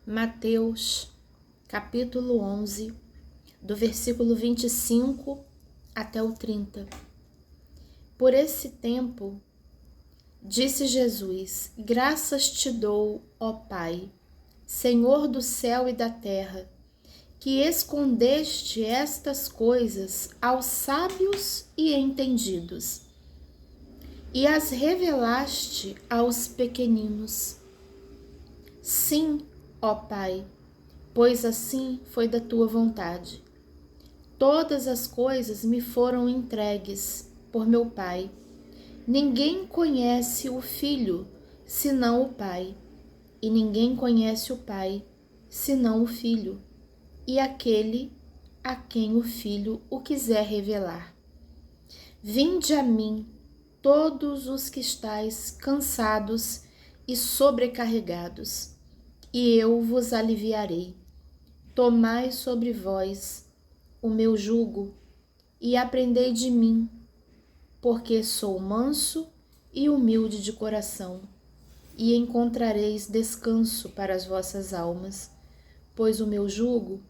Mateus, capítulo 11, do versículo 25 até o 30. Por esse tempo, disse Jesus: Graças te dou, ó Pai, Senhor do céu e da terra, que escondeste estas coisas aos sábios e entendidos, e as revelaste aos pequeninos. Sim, ó Pai, pois assim foi da tua vontade. Todas as coisas me foram entregues por meu Pai. Ninguém conhece o Filho, senão o Pai, e ninguém conhece o Pai, senão o Filho, e aquele a quem o Filho o quiser revelar. Vinde a mim, todos os que estáis cansados e sobrecarregados, e eu vos aliviarei. Tomai sobre vós o meu jugo e aprendei de mim, porque sou manso e humilde de coração, e encontrareis descanso para as vossas almas, pois o meu jugo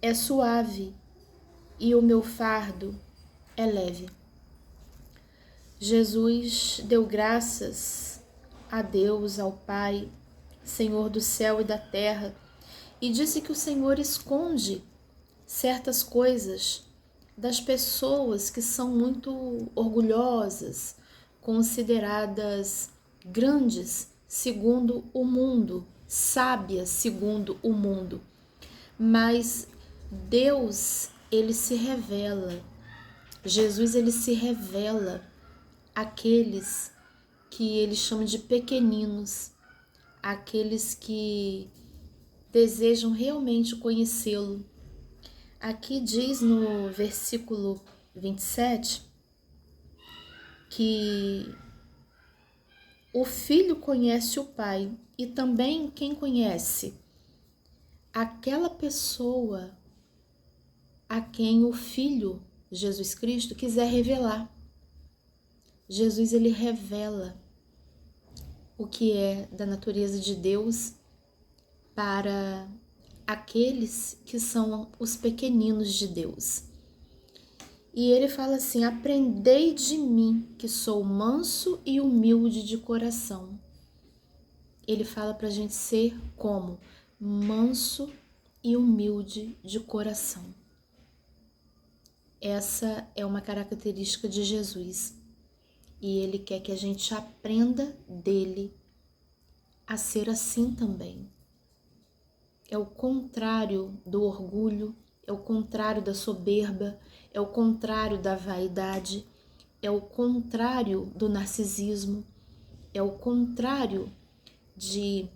é suave e o meu fardo é leve. Jesus deu graças a Deus, ao Pai, Senhor do céu e da terra, e disse que o Senhor esconde certas coisas das pessoas que são muito orgulhosas, consideradas grandes segundo o mundo, sábias segundo o mundo. Mas Deus, ele se revela, Jesus, ele se revela àqueles que ele chama de pequeninos, aqueles que desejam realmente conhecê-lo. Aqui diz no versículo 27 que o Filho conhece o Pai, e também quem conhece? Aquela pessoa a quem o Filho, Jesus Cristo, quiser revelar. Jesus, ele revela o que é da natureza de Deus para aqueles que são os pequeninos de Deus. E ele fala assim: aprendei de mim, que sou manso e humilde de coração. Ele fala para a gente ser como? Manso e humilde de coração. Essa é uma característica de Jesus. E ele quer que a gente aprenda dele a ser assim também. É o contrário do orgulho, é o contrário da soberba, é o contrário da vaidade, é o contrário do narcisismo, é o contrário de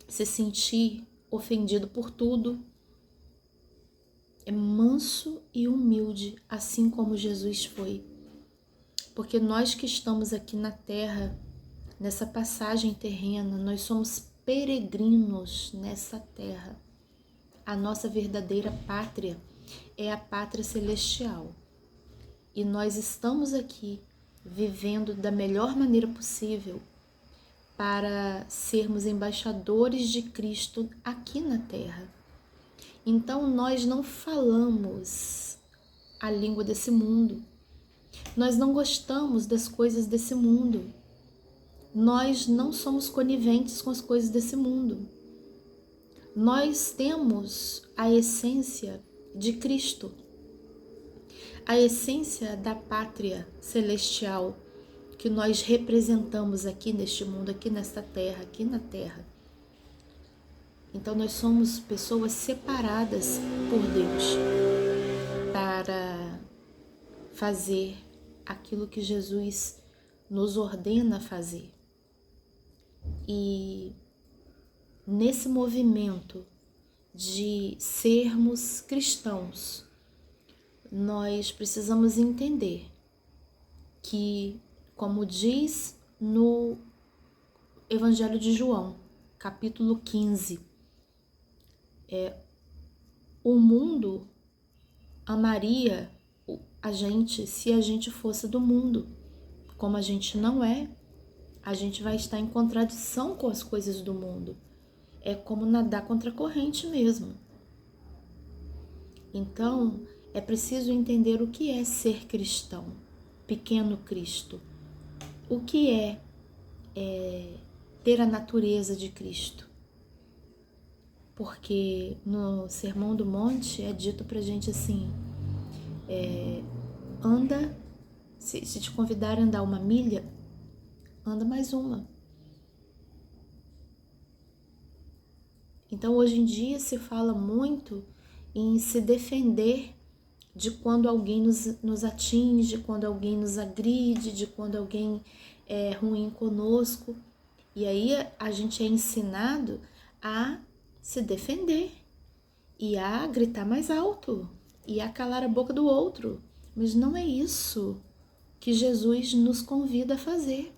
se sentir ofendido por tudo. É manso e humilde, assim como Jesus foi. Porque nós que estamos aqui na terra, nessa passagem terrena, nós somos peregrinos nessa terra. A nossa verdadeira pátria é a pátria celestial. E nós estamos aqui vivendo da melhor maneira possível para sermos embaixadores de Cristo aqui na terra. Então nós não falamos a língua desse mundo. Nós não gostamos das coisas desse mundo. Nós não somos coniventes com as coisas desse mundo. Nós temos a essência de Cristo, a essência da pátria celestial que nós representamos aqui neste mundo, aqui nesta terra, aqui na terra. Então nós somos pessoas separadas por Deus para fazer aquilo que Jesus nos ordena fazer. E nesse movimento de sermos cristãos, nós precisamos entender que, como diz no Evangelho de João, capítulo 15, o mundo amaria a gente se a gente fosse do mundo. Como a gente não é, a gente vai estar em contradição com as coisas do mundo. é como nadar contra a corrente mesmo. Então, é preciso entender o que é ser cristão, pequeno Cristo. O que é ter a natureza de Cristo. Porque no Sermão do Monte é dito pra gente assim, anda, se te convidarem a andar 1 milha, anda mais uma. Então hoje em dia se fala muito em se defender de quando alguém nos atinge, quando alguém nos agride, de quando alguém é ruim conosco. E aí a gente é ensinado a se defender e a gritar mais alto e a calar a boca do outro. Mas não é isso que Jesus nos convida a fazer.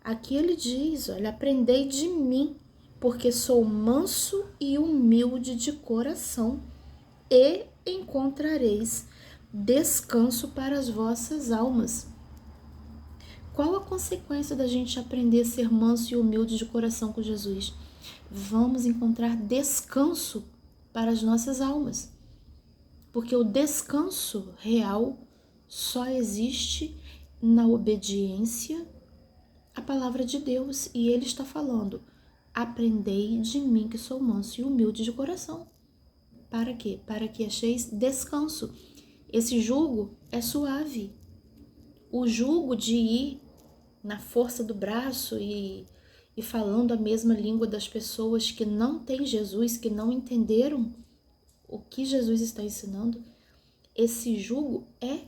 Aqui ele diz, olha, aprendei de mim, porque sou manso e humilde de coração, e encontrareis descanso para as vossas almas. Qual a consequência da gente aprender a ser manso e humilde de coração com Jesus? Vamos encontrar descanso para as nossas almas. Porque o descanso real só existe na obediência à palavra de Deus. E ele está falando, aprendei de mim que sou manso e humilde de coração. Para quê? Para que acheis descanso. Esse jugo é suave. O jugo de ir na força do braço e falando a mesma língua das pessoas que não têm Jesus, que não entenderam o que Jesus está ensinando, esse jugo é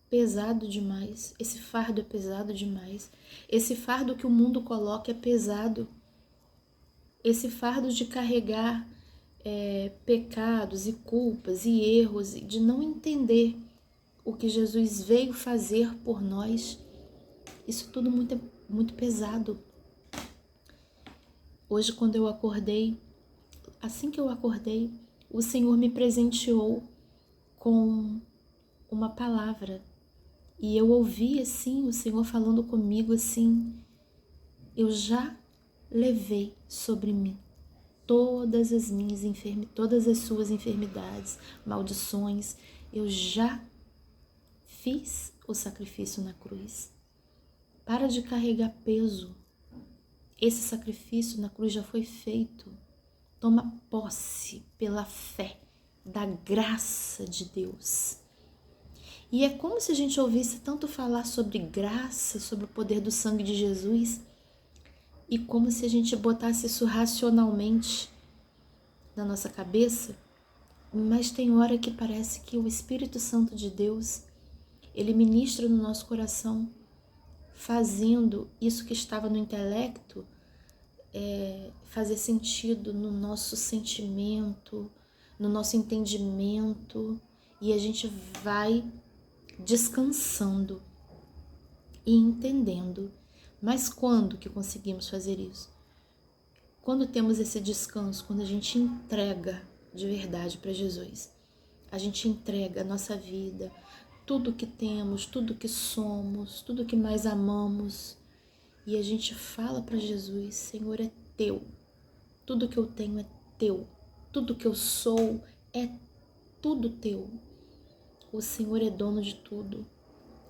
pesado demais, esse fardo é pesado demais, esse fardo que o mundo coloca é pesado, esse fardo de carregar pecados e culpas e erros, de não entender o que Jesus veio fazer por nós, isso tudo muito pesado. Hoje, quando eu acordei, assim que eu acordei, o Senhor me presenteou com uma palavra. E eu ouvi assim o Senhor falando comigo assim, eu já levei sobre mim todas as minhas todas as suas enfermidades, maldições, eu já fiz o sacrifício na cruz. Para de carregar peso. Esse sacrifício na cruz já foi feito. Toma posse pela fé da graça de Deus. E é como se a gente ouvisse tanto falar sobre graça, sobre o poder do sangue de Jesus, e como se a gente botasse isso racionalmente na nossa cabeça, mas tem hora que parece que o Espírito Santo de Deus, ele ministra no nosso coração, fazendo isso que estava no intelecto, fazer sentido no nosso sentimento, no nosso entendimento, e a gente vai descansando e entendendo. Mas quando que conseguimos fazer isso? Quando temos esse descanso, quando a gente entrega de verdade para Jesus. A gente entrega a nossa vida, tudo que temos, tudo que somos, tudo que mais amamos. E a gente fala para Jesus, Senhor, é teu. Tudo que eu tenho é teu. Tudo que eu sou é tudo teu. O Senhor é dono de tudo,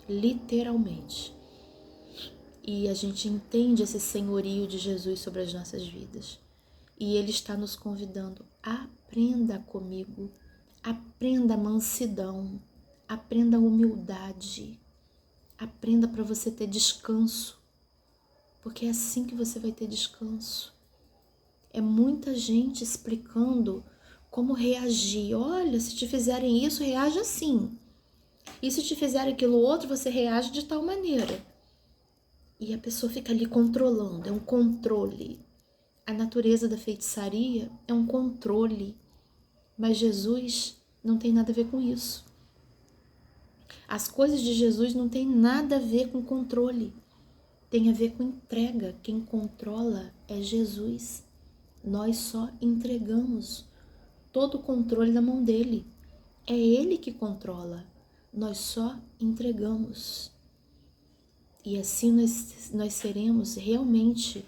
literalmente. E a gente entende esse senhorio de Jesus sobre as nossas vidas. E Ele está nos convidando, aprenda comigo, aprenda a mansidão, aprenda a humildade, aprenda para você ter descanso, porque é assim que você vai ter descanso. É muita gente explicando como reagir. Olha, se te fizerem isso, reage assim. E se te fizerem aquilo outro, você reage de tal maneira. E a pessoa fica ali controlando, é um controle. A natureza da feitiçaria é um controle. Mas Jesus não tem nada a ver com isso. As coisas de Jesus não tem nada a ver com controle. Tem a ver com entrega. Quem controla é Jesus. Nós só entregamos todo o controle na mão dele. É ele que controla. Nós só entregamos. E assim nós seremos realmente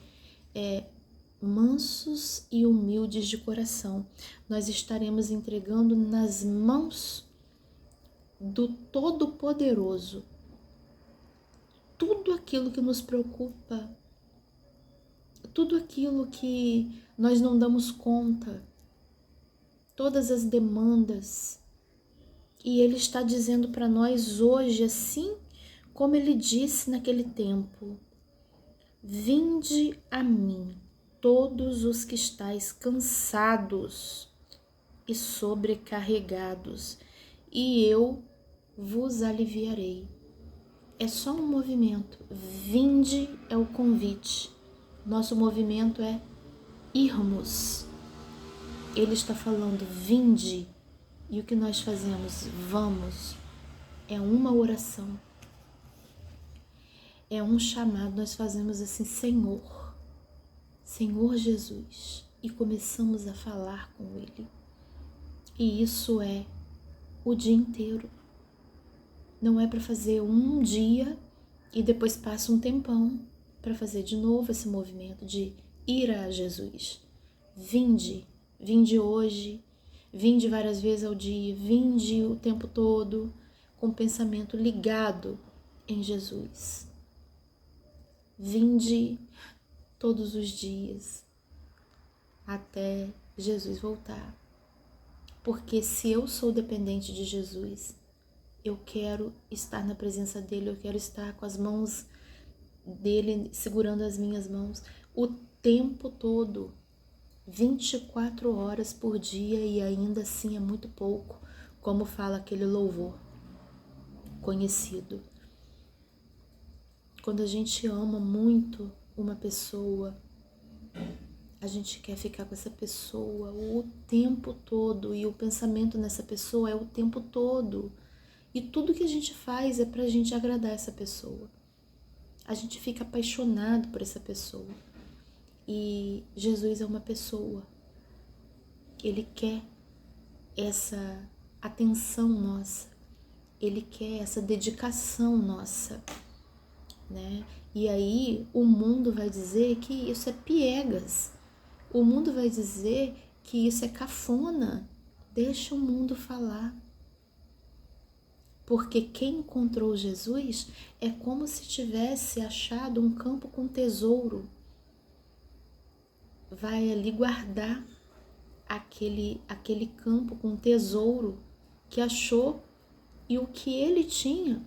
mansos e humildes de coração. Nós estaremos entregando nas mãos do Todo-Poderoso tudo aquilo que nos preocupa, tudo aquilo que nós não damos conta, todas as demandas. E Ele está dizendo para nós hoje, assim como Ele disse naquele tempo: vinde a mim, todos os que estáis cansados e sobrecarregados, e eu vos aliviarei. É só um movimento. Vinde é o convite. Nosso movimento é irmos. Ele está falando, vinde. E o que nós fazemos? Vamos. É uma oração. É um chamado. Nós fazemos assim, Senhor. Senhor Jesus. E começamos a falar com Ele. E isso é o dia inteiro. Não é para fazer um dia e depois passa um tempão para fazer de novo esse movimento de ir a Jesus. Vinde, vinde hoje, vinde várias vezes ao dia, vinde o tempo todo com o pensamento ligado em Jesus. Vinde todos os dias até Jesus voltar. Porque se eu sou dependente de Jesus, eu quero estar na presença dele, eu quero estar com as mãos dele, segurando as minhas mãos o tempo todo, 24 horas por dia, e ainda assim é muito pouco, como fala aquele louvor conhecido. Quando a gente ama muito uma pessoa, a gente quer ficar com essa pessoa o tempo todo, e o pensamento nessa pessoa é o tempo todo. E tudo que a gente faz é pra gente agradar essa pessoa. A gente fica apaixonado por essa pessoa. E Jesus é uma pessoa. Ele quer essa atenção nossa. Ele quer essa dedicação nossa, né? E aí o mundo vai dizer que isso é piegas. O mundo vai dizer que isso é cafona. Deixa o mundo falar. Porque quem encontrou Jesus é como se tivesse achado um campo com tesouro. Vai ali guardar aquele campo com tesouro que achou, e o que ele tinha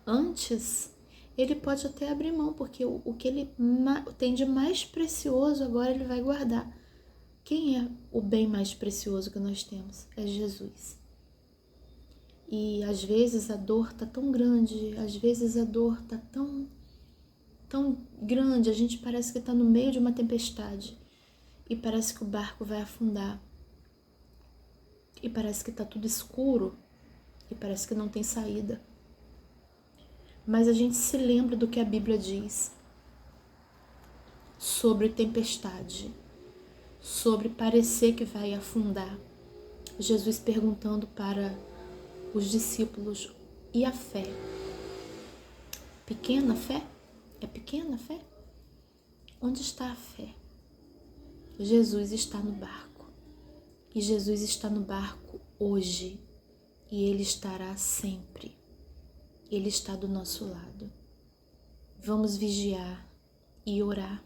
antes, ele pode até abrir mão, porque o que ele tem de mais precioso agora ele vai guardar. Quem é o bem mais precioso que nós temos? É Jesus. E às vezes a dor tá tão grande, às vezes a dor tá tão grande, a gente parece que tá no meio de uma tempestade e parece que o barco vai afundar. E parece que tá tudo escuro e parece que não tem saída. Mas a gente se lembra do que a Bíblia diz sobre tempestade, sobre parecer que vai afundar. Jesus perguntando para os discípulos, e a fé? Pequena fé? É pequena a fé? Onde está a fé? Jesus está no barco. E Jesus está no barco hoje. E Ele estará sempre. Ele está do nosso lado. Vamos vigiar e orar.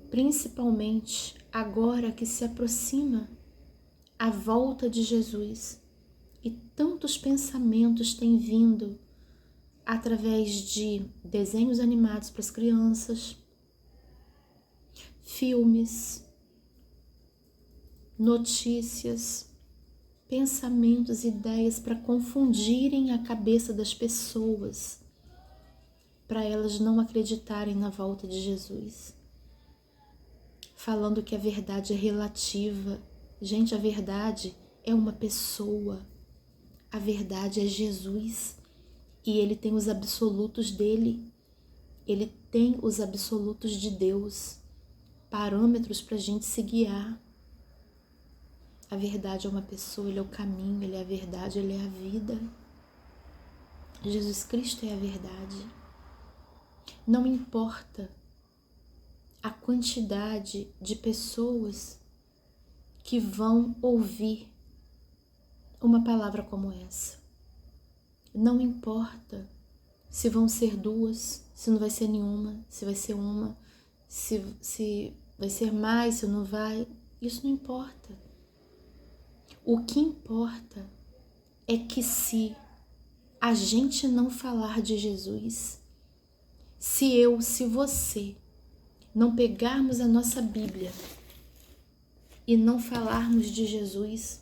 Principalmente agora que se aproxima a volta de Jesus. E tantos pensamentos têm vindo através de desenhos animados para as crianças, filmes, notícias, pensamentos, ideias para confundirem a cabeça das pessoas, para elas não acreditarem na volta de Jesus. Falando que a verdade é relativa. Gente, a verdade é uma pessoa. A verdade é Jesus. E Ele tem os absolutos dele. Ele tem os absolutos de Deus. Parâmetros para a gente se guiar. A verdade é uma pessoa, Ele é o caminho, Ele é a verdade, Ele é a vida. Jesus Cristo é a verdade. Não importa a quantidade de pessoas que vão ouvir uma palavra como essa. Não importa se vão ser duas, se não vai ser nenhuma, se vai ser uma, se vai ser mais, se não vai, isso não importa. O que importa é que se a gente não falar de Jesus, se você não pegarmos a nossa Bíblia e não falarmos de Jesus,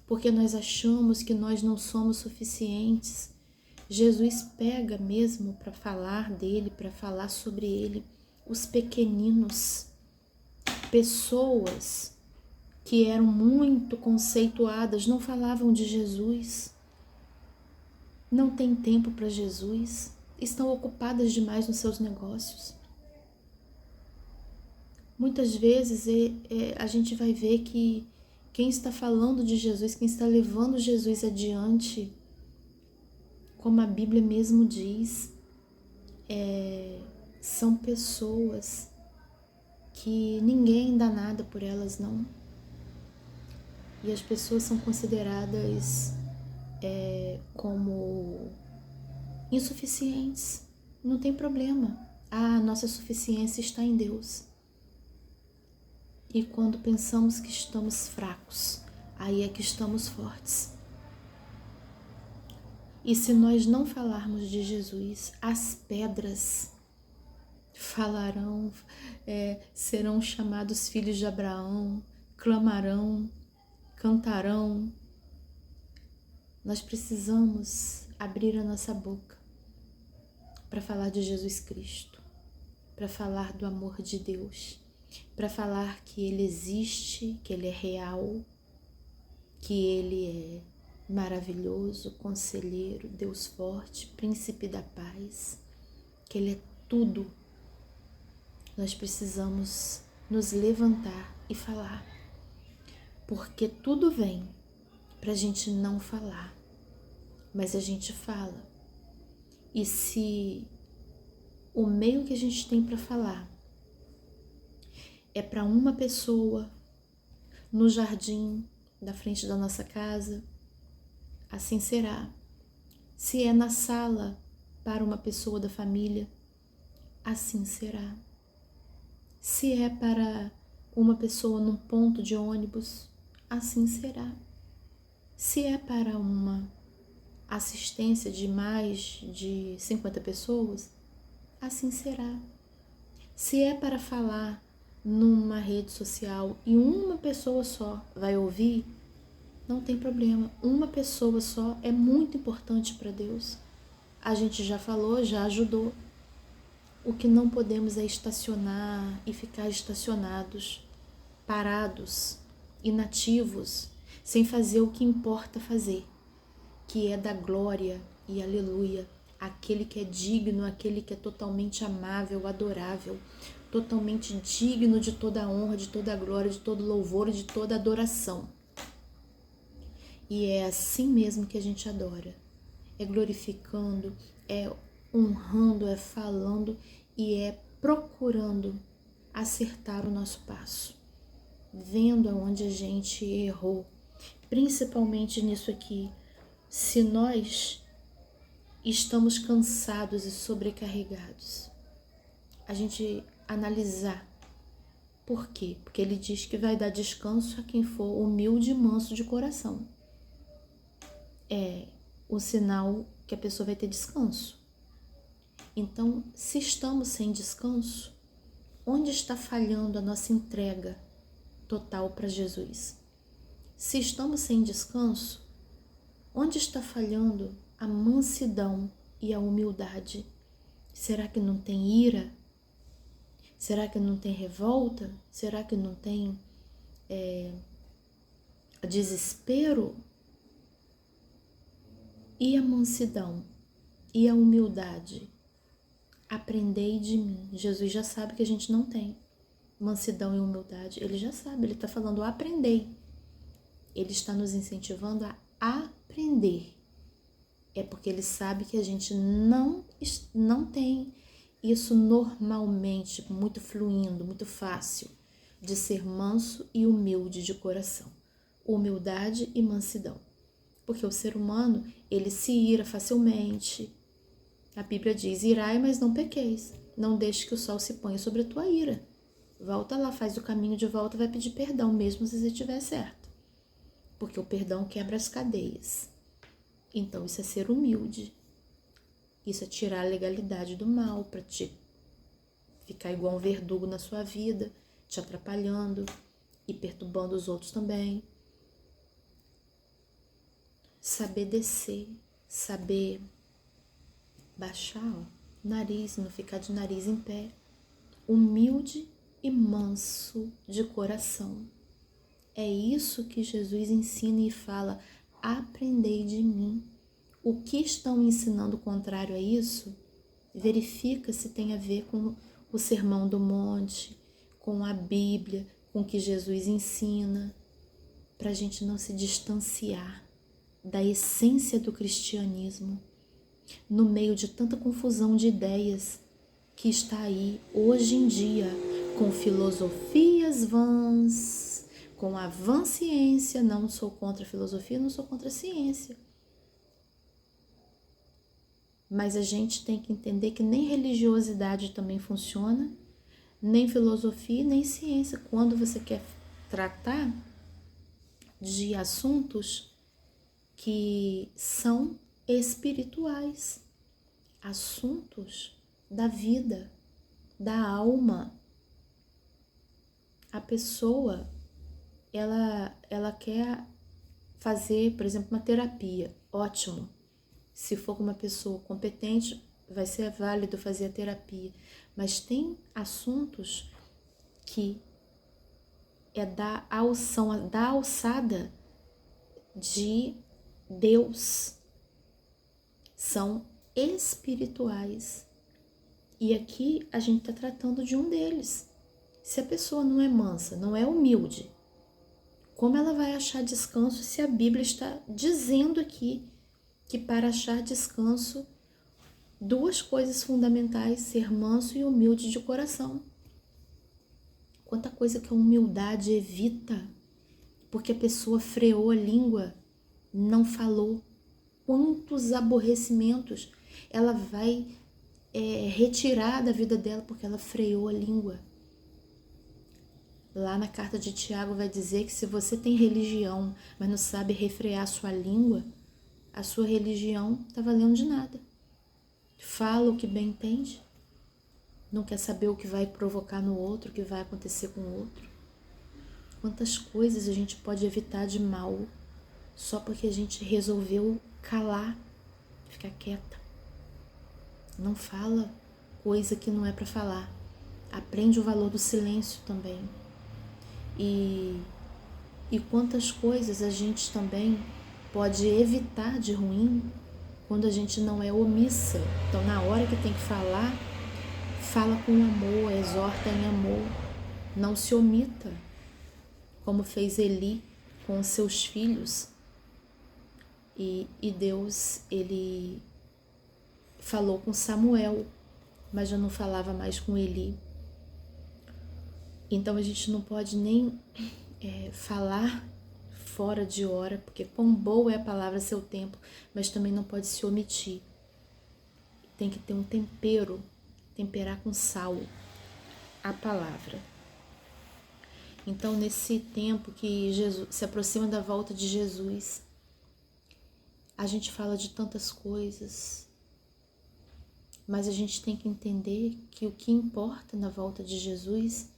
porque nós achamos que nós não somos suficientes, Jesus pega mesmo para falar dele, para falar sobre ele, os pequeninos, pessoas que eram muito conceituadas, não falavam de Jesus, não tem tempo para Jesus, estão ocupadas demais nos seus negócios. Muitas vezes a gente vai ver que quem está falando de Jesus, quem está levando Jesus adiante, como a Bíblia mesmo diz, são pessoas que ninguém dá nada por elas, não. E as pessoas são consideradas como insuficientes. Não tem problema. A nossa suficiência está em Deus. E quando pensamos que estamos fracos, aí é que estamos fortes. E se nós não falarmos de Jesus, as pedras falarão, serão chamados filhos de Abraão, clamarão, cantarão. Nós precisamos abrir a nossa boca para falar de Jesus Cristo, para falar do amor de Deus, para falar que Ele existe, que Ele é real, que Ele é maravilhoso, conselheiro, Deus forte, príncipe da paz, que Ele é tudo. Nós precisamos nos levantar e falar, porque tudo vem para a gente não falar, mas a gente fala. E se o meio que a gente tem para falar é para uma pessoa no jardim da frente da nossa casa, assim será. Se é na sala para uma pessoa da família, assim será. Se é para uma pessoa num ponto de ônibus, assim será. Se é para uma assistência de mais de 50 pessoas, assim será. Se é para falar numa rede social e uma pessoa só vai ouvir, não tem problema. Uma pessoa só é muito importante para Deus. A gente já falou, já ajudou. O que não podemos é estacionar e ficar estacionados, parados, inativos, sem fazer o que importa fazer, que é dar glória e aleluia àquele que é digno, àquele que é totalmente amável, adorável, totalmente digno de toda a honra, de toda a glória, de todo louvor e de toda adoração. E é assim mesmo que a gente adora, é glorificando, é honrando, é falando e é procurando acertar o nosso passo, vendo aonde a gente errou, principalmente nisso aqui. Se nós estamos cansados e sobrecarregados, a gente analisar. Por quê? Porque ele diz que vai dar descanso a quem for humilde e manso de coração. É o sinal que a pessoa vai ter descanso. Então, se estamos sem descanso, onde está falhando a nossa entrega total para Jesus? Se estamos sem descanso, onde está falhando a mansidão e a humildade? Será que não tem ira? Será que não tem revolta? Será que não tem desespero? E a mansidão? E a humildade? Aprendei de mim. Jesus já sabe que a gente não tem mansidão e humildade. Ele já sabe, ele está falando aprendei. Ele está nos incentivando a aprender. É porque ele sabe que a gente não tem isso normalmente, muito fluindo, muito fácil, de ser manso e humilde de coração. Humildade e mansidão. Porque o ser humano, ele se ira facilmente. A Bíblia diz, irai, mas não pequeis. Não deixe que o sol se ponha sobre a tua ira. Volta lá, faz o caminho de volta, vai pedir perdão, mesmo se você estiver certo. Porque o perdão quebra as cadeias. Então isso é ser humilde. Isso é tirar a legalidade do mal, para te ficar igual um verdugo na sua vida, te atrapalhando e perturbando os outros também. Saber descer, saber baixar o nariz, não ficar de nariz em pé. Humilde e manso de coração. É isso que Jesus ensina e fala, aprendei de mim. O que estão ensinando contrário a isso, verifica se tem a ver com o Sermão do Monte, com a Bíblia, com o que Jesus ensina, para a gente não se distanciar da essência do cristianismo, no meio de tanta confusão de ideias que está aí hoje em dia, com filosofias vãs, com a vã ciência. Não sou contra a filosofia, não sou contra a ciência. Mas a gente tem que entender que nem religiosidade também funciona, nem filosofia, nem ciência. Quando você quer tratar de assuntos que são espirituais, assuntos da vida, da alma. A pessoa, ela quer fazer, por exemplo, uma terapia. Ótimo. Se for com uma pessoa competente, vai ser válido fazer a terapia. Mas tem assuntos que são da alçada de Deus. São espirituais. E aqui a gente está tratando de um deles. Se a pessoa não é mansa, não é humilde, como ela vai achar descanso se a Bíblia está dizendo aqui que para achar descanso, duas coisas fundamentais, ser manso e humilde de coração. Quanta coisa que a humildade evita, porque a pessoa freou a língua, não falou. Quantos aborrecimentos ela vai retirar da vida dela porque ela freou a língua. Lá na carta de Tiago vai dizer que se você tem religião, mas não sabe refrear a sua língua, a sua religião está valendo de nada. Fala o que bem entende, não quer saber o que vai provocar no outro, o que vai acontecer com o outro. Quantas coisas a gente pode evitar de mal só porque a gente resolveu calar, ficar quieta. Não fala coisa que não é para falar. Aprende o valor do silêncio também. E quantas coisas a gente também pode evitar de ruim quando a gente não é omissa. Então, na hora que tem que falar, fala com amor, exorta em amor. Não se omita, como fez Eli com os seus filhos. E Deus, ele falou com Samuel, mas já não falava mais com Eli. Então a gente não pode nem falar fora de hora, porque quão boa é a palavra a seu tempo, mas também não pode se omitir. Tem que ter um tempero, temperar com sal a palavra. Então, nesse tempo que Jesus se aproxima da volta de Jesus, a gente fala de tantas coisas, mas a gente tem que entender que o que importa na volta de Jesus,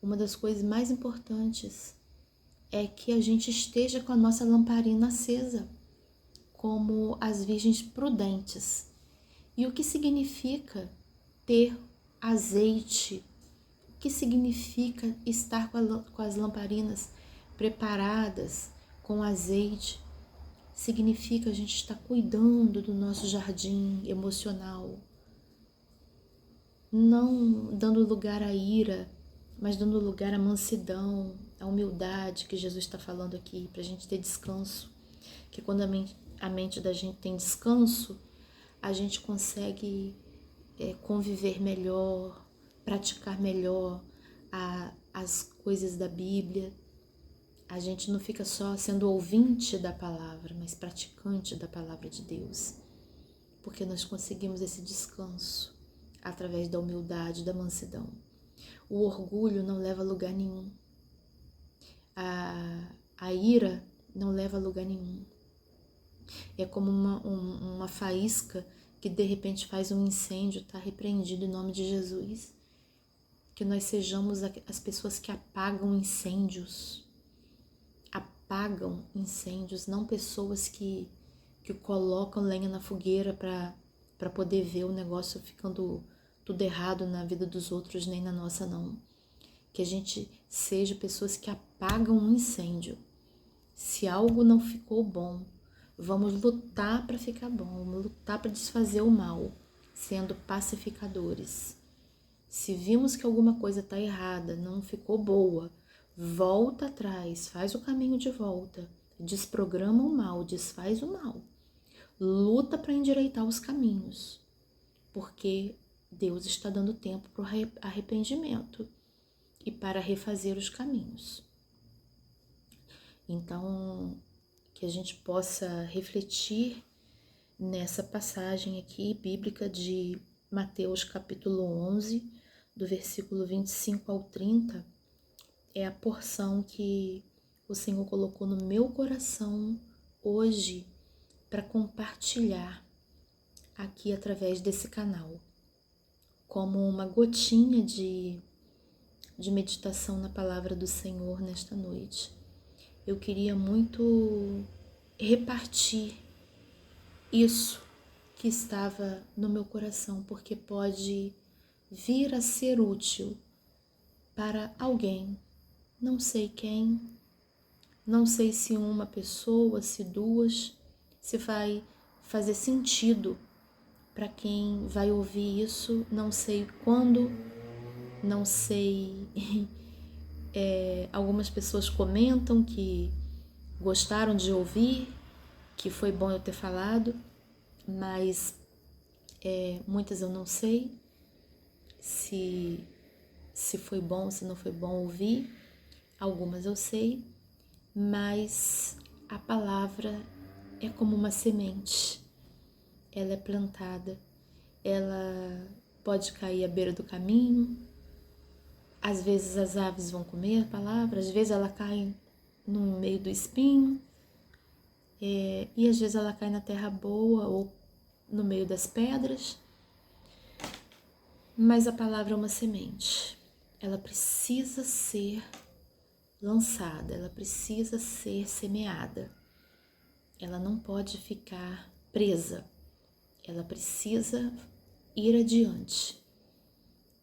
uma das coisas mais importantes, é que a gente esteja com a nossa lamparina acesa, como as virgens prudentes. E o que significa ter azeite? O que significa estar com as lamparinas preparadas com azeite? Significa a gente estar cuidando do nosso jardim emocional, não dando lugar à ira, mas dando lugar à mansidão, à humildade que Jesus está falando aqui, para a gente ter descanso. Que quando a mente da gente tem descanso, a gente consegue conviver melhor, praticar melhor as coisas da Bíblia. A gente não fica só sendo ouvinte da palavra, mas praticante da palavra de Deus. Porque nós conseguimos esse descanso através da humildade, da mansidão. O orgulho não leva a lugar nenhum. A ira não leva a lugar nenhum. É como uma faísca que de repente faz um incêndio, está repreendido em nome de Jesus. Que nós sejamos as pessoas que apagam incêndios. Apagam incêndios, não pessoas que colocam lenha na fogueira para poder ver o negócio ficando tudo errado na vida dos outros, nem na nossa não. Que a gente seja pessoas que apagam um incêndio. Se algo não ficou bom, vamos lutar para ficar bom, vamos lutar para desfazer o mal, sendo pacificadores. Se vimos que alguma coisa está errada, não ficou boa, volta atrás, faz o caminho de volta, desprograma o mal, desfaz o mal. Luta para endireitar os caminhos, porque Deus está dando tempo para o arrependimento e para refazer os caminhos. Então, que a gente possa refletir nessa passagem aqui bíblica de Mateus capítulo 11, do versículo 25 ao 30, é a porção que o Senhor colocou no meu coração hoje para compartilhar aqui através desse canal, como uma gotinha de meditação na palavra do Senhor nesta noite. Eu queria muito repartir isso que estava no meu coração, porque pode vir a ser útil para alguém, não sei quem, não sei se uma pessoa, se duas, se vai fazer sentido para quem vai ouvir isso, não sei quando, não sei. Algumas pessoas comentam que gostaram de ouvir, que foi bom eu ter falado, mas muitas eu não sei se foi bom, se não foi bom ouvir. Algumas eu sei, mas a palavra é como uma semente. Ela é plantada, ela pode cair à beira do caminho. Às vezes as aves vão comer a palavra, às vezes ela cai no meio do espinho, e às vezes ela cai na terra boa ou no meio das pedras. Mas a palavra é uma semente. Ela precisa ser lançada, ela precisa ser semeada. Ela não pode ficar presa. Ela precisa ir adiante.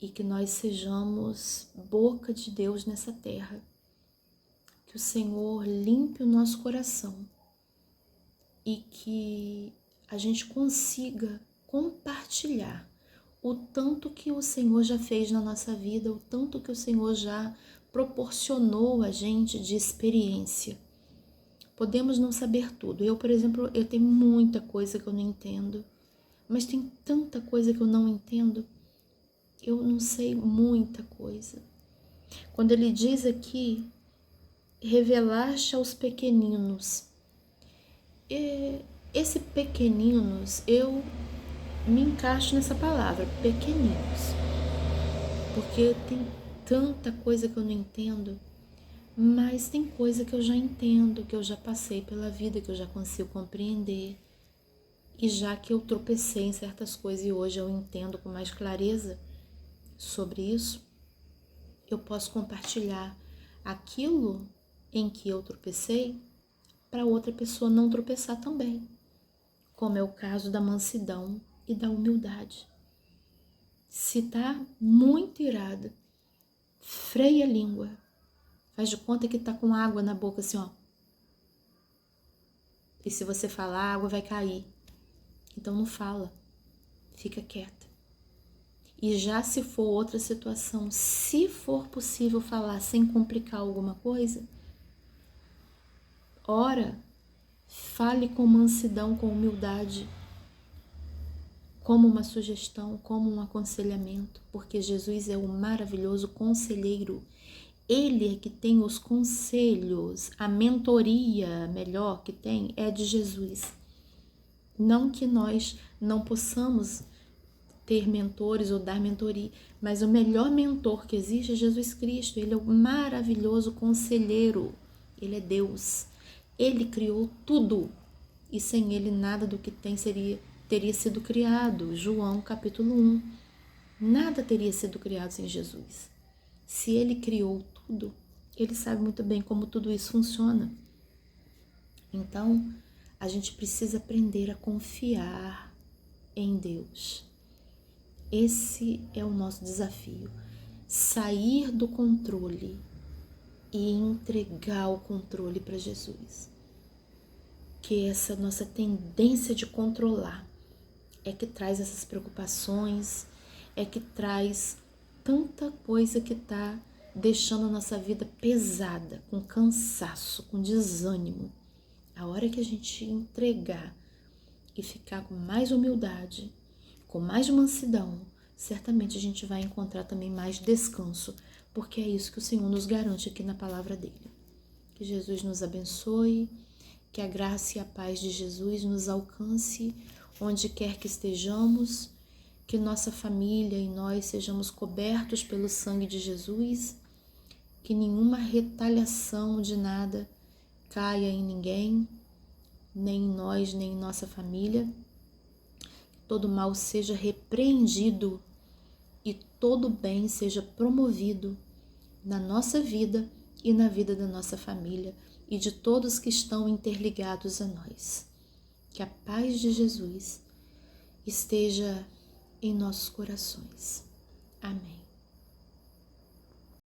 E que nós sejamos boca de Deus nessa terra. Que o Senhor limpe o nosso coração. E que a gente consiga compartilhar o tanto que o Senhor já fez na nossa vida, o tanto que o Senhor já proporcionou a gente de experiência. Podemos não saber tudo. Eu, por exemplo, eu tenho muita coisa que eu não entendo, mas tem tanta coisa que eu não entendo. Eu não sei muita coisa. Quando ele diz aqui, revelaste aos pequeninos. Esse pequeninos, eu me encaixo nessa palavra, pequeninos. Porque tem tanta coisa que eu não entendo, mas tem coisa que eu já entendo, que eu já passei pela vida, que eu já consigo compreender. E já que eu tropecei em certas coisas e hoje eu entendo com mais clareza sobre isso, eu posso compartilhar aquilo em que eu tropecei para outra pessoa não tropeçar também, como é o caso da mansidão e da humildade. Se tá muito irada, freia a língua, faz de conta que tá com água na boca assim, ó. E se você falar, a água vai cair. Então não fala, fica quieta. E já se for outra situação, se for possível falar sem complicar alguma coisa, ora, fale com mansidão, com humildade, como uma sugestão, como um aconselhamento, porque Jesus é o maravilhoso conselheiro. Ele é que tem os conselhos, a mentoria melhor que tem é de Jesus. Não que nós não possamos ter mentores ou dar mentoria, mas o melhor mentor que existe é Jesus Cristo. Ele é o maravilhoso conselheiro, ele é Deus. Ele criou tudo e sem ele nada do que tem teria sido criado. João capítulo 1. Nada teria sido criado sem Jesus. Se ele criou tudo, ele sabe muito bem como tudo isso funciona. Então, a gente precisa aprender a confiar em Deus. Esse é o nosso desafio. Sair do controle e entregar o controle para Jesus. Que essa nossa tendência de controlar é que traz essas preocupações, é que traz tanta coisa que está deixando a nossa vida pesada, com cansaço, com desânimo. A hora que a gente entregar e ficar com mais humildade, com mais mansidão, certamente a gente vai encontrar também mais descanso, porque é isso que o Senhor nos garante aqui na palavra dele. Que Jesus nos abençoe, que a graça e a paz de Jesus nos alcance onde quer que estejamos, que nossa família e nós sejamos cobertos pelo sangue de Jesus, que nenhuma retaliação de nada caia em ninguém, nem em nós, nem em nossa família. Todo mal seja repreendido e todo bem seja promovido na nossa vida e na vida da nossa família e de todos que estão interligados a nós. Que a paz de Jesus esteja em nossos corações. Amém.